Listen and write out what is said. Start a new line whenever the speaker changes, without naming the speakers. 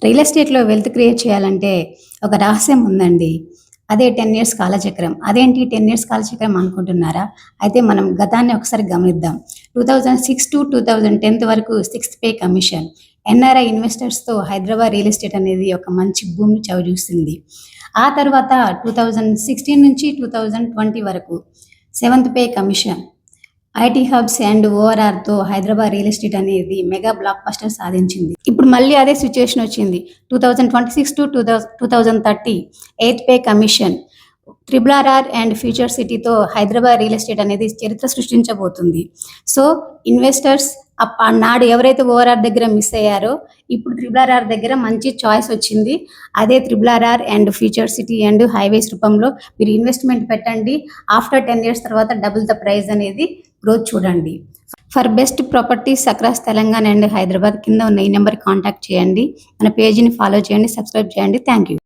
Real ఎస్టేట్‌లో wealth create చేయాలంటే ఒక రహస్యం ఉందండి. అదే 10 ఇయర్స్ కాలచక్రం. అదేంటి 10 ఇయర్స్ కాలచక్రం అనుకుంటున్నారా? అయితే మనం గతాన్ని ఒకసారి గమనిద్దాం. 2006-2010 వరకు సిక్స్త్ పే కమిషన్. ఎన్ఆర్ఐ ఇన్వెస్టర్స్‌తో హైదరాబాద్ రియల్ ఎస్టేట్ అనేది ఒక మంచి భూమిని చవిచూసింది. ఆ తర్వాత 2016 నుంచి 2020 వరకు seventh pay commission. IT hubs and ఓఆర్ఆర్‌తో హైదరాబాద్ రియల్ ఎస్టేట్ అనేది మెగా బ్లాక్ బస్టర్ సాధించింది. ఇప్పుడు మళ్ళీ అదే సిట్యుయేషన్ వచ్చింది. 2026-2030 eighth pay commission. Triple RR and future సిటీతో హైదరాబాద్ రియల్ ఎస్టేట్ అనేది చరిత్ర సృష్టించబోతుంది. సో ఇన్వెస్టర్స్ నాడు ఎవరైతే ఓఆర్ఆర్ దగ్గర మిస్ అయ్యారో ఇప్పుడు ట్రిపుల్ ఆర్ఆర్ దగ్గర మంచి చాయిస్ వచ్చింది. అదే triple RR and future city and highways రూపంలో మీరు ఇన్వెస్ట్మెంట్ పెట్టండి. ఆఫ్టర్ 10 ఇయర్స్ తర్వాత డబుల్ ద ప్రైస్ అనేది గ్రోత్ చూడండి. For best properties across Telangana and Hyderabad కింద ఉన్న ఈ నెంబర్కి కాంటాక్ట్ చేయండి. మన పేజీని ఫాలో చేయండి, సబ్స్క్రైబ్ చేయండి. Thank you.